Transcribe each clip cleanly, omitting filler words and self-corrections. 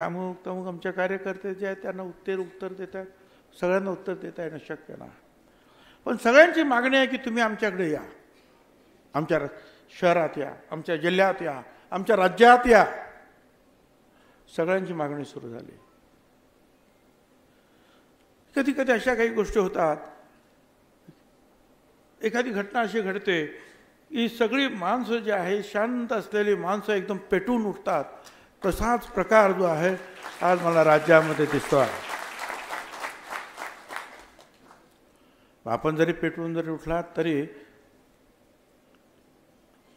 अमुक तमुक आमचे कार्यकर्ते जे आहेत त्यांना उत्तर देतात, सगळ्यांना उत्तर देता येणं शक्य नाही. पण सगळ्यांची मागणी आहे की तुम्ही आमच्याकडे या, आमच्या शहरात या, आमच्या जिल्ह्यात या, आमच्या राज्यात या. सगळ्यांची मागणी सुरू झाली. कधी कधी अशा काही गोष्टी होतात, एखादी घटना अशी घडते की सगळी माणसं जी आहे शांत असलेली माणसं एकदम पेटून उठतात. तसाच प्रकार जो आहे आज मला राज्यामध्ये दिसतो आहे. आपण जरी पेटवून जरी उठला तरी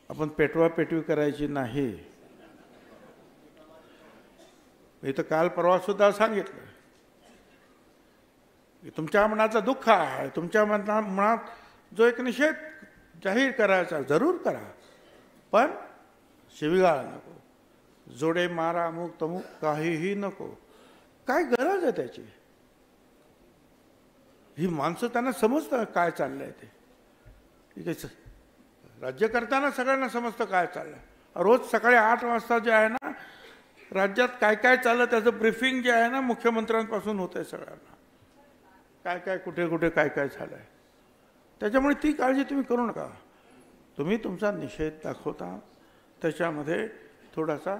आपण पेटवी करायची नाही. मी तर काल परवा सुद्धा सांगितलं की तुमच्या मनाचं दुःख आहे, तुमच्या मनात जो एक निषेध जाहीर करायचा जरूर करा, पण शिवीगाळ नको, जोडे मारा अमुक तमुक काहीही नको. काय गरज आहे त्याची? ही माणसं त्यांना समजतं काय चाललंय ते. ठीक आहे, राज्य करताना सगळ्यांना समजतं काय चाललंय. रोज सकाळी 8 वाजता जे आहे ना राज्यात काय काय चाललं त्याचं ब्रीफिंग जे आहे ना मुख्यमंत्र्यांपासून होतंय सगळ्यांना, काय काय कुठे कुठे काय काय झालंय. त्याच्यामुळे ती काळजी तुम्ही करू नका. तुम्ही तुमचा निषेध दाखवता, त्याच्यामध्ये थोडासा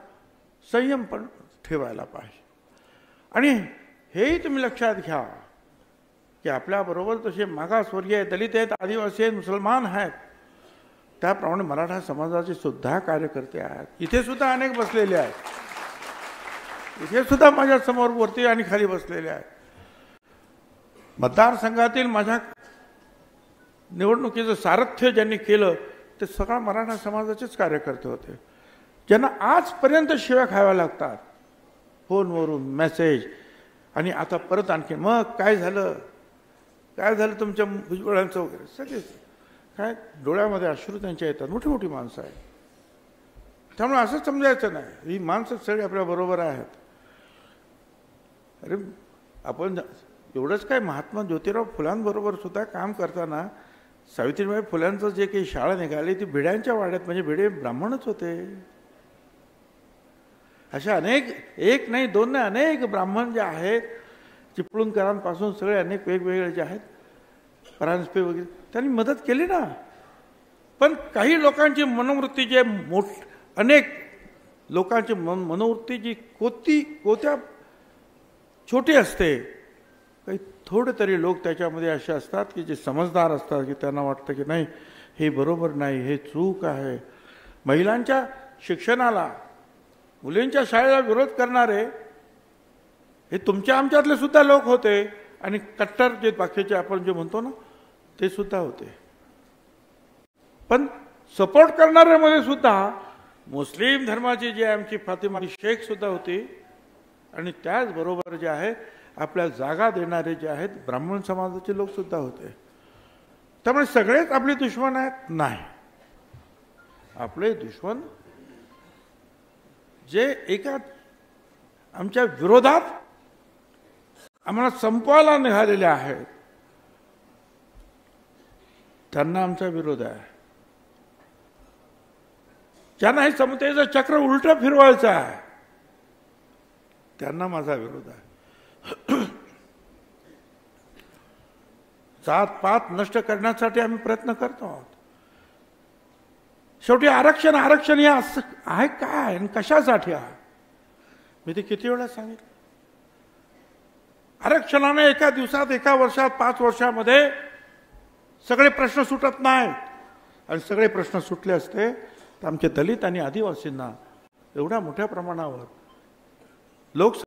संयम पण ठेवायला पाहिजे. आणि हेही तुम्ही लक्षात घ्या की आपल्याबरोबर तसे मागासवर्गीय, दलित आहेत, आदिवासी आहेत, मुसलमान आहेत, त्याप्रमाणे मराठा समाजाचे सुद्धा कार्यकर्ते आहेत. इथे सुद्धा अनेक बसलेले आहेत. इथे सुद्धा माझ्या समोर वरती आणि खाली बसलेले आहेत. मतदारसंघातील माझ्या निवडणुकीचं सारथ्य ज्यांनी केलं ते सगळा मराठा समाजाचेच कार्यकर्ते होते, ज्यांना आजपर्यंत शिव्या खाव्या लागतात फोनवरून, मेसेज. आणि आता परत आणखी मग काय झालं तुमच्या भुजबळांचं वगैरे सगळेच काय डोळ्यामध्ये अश्रू त्यांच्या येतात. मोठी मोठी माणसं आहेत. त्यामुळे असं समजायचं नाही ही माणसं सगळी आपल्या बरोबर आहेत. अरे आपण एवढंच काय, महात्मा ज्योतिराव फुलांबरोबर सुद्धा काम करताना सावित्रीबाई फुल्यांचं जे काही शाळा निघाली ती भिड्यांच्या वाड्यात, म्हणजे भिडे ब्राह्मणच होते. अशा अनेक, एक नाही दोन नाही, अनेक ब्राह्मण जे आहेत चिपळूणकरांपासून सगळे अनेक वेगवेगळे जे आहेत, परांजपे वगैरे, त्यांनी मदत केली ना. पण काही लोकांची मनोवृत्ती जे अनेक लोकांची मनोवृत्ती जी कोत्या छोटी असते, काही थोडे तरी लोक त्याच्यामध्ये असे असतात की जे समजदार असतात की त्यांना वाटतं की नाही हे बरोबर नाही, हे चूक आहे. महिलांच्या शिक्षणाला, मुलींच्या शाळेला विरोध करणारे हे तुमच्या आमच्यातले सुद्धा लोक होते. आणि कट्टर जे बाकीचे आपण जे म्हणतो ना ते सुद्धा होते. पण सपोर्ट करणाऱ्यामध्ये सुद्धा मुस्लिम धर्माची जी आमची फातिमा शेख सुद्धा होती. आणि त्याचबरोबर जे आहे आपल्या जागा देणारे जे आहेत ब्राह्मण समाजाचे लोक सुद्धा होते. त्यामुळे सगळेच आपले दुश्मन आहेत नाही. आपले दुश्मन जे एका आमच्या विरोधात आम्हाला संपवायला निघालेले आहेत त्यांना आमचा विरोध आहे. ज्यांना हे समतेचं चक्र उलटं फिरवायचं आहे त्यांना माझा विरोध आहे. जात-पात नष्ट करण्यासाठी आम्ही प्रयत्न करतो आहोत. शेवटी आरक्षण हे असं आहे काय आणि कशासाठी आहे? मी ते किती वेळा सांगितलं. आरक्षणाने एका दिवसात, एका वर्षात, 5 वर्षामध्ये सगळे प्रश्न सुटत नाहीत. आणि सगळे प्रश्न सुटले असते तर आमचे दलित आणि आदिवासींना एवढ्या मोठ्या प्रमाणावर लोक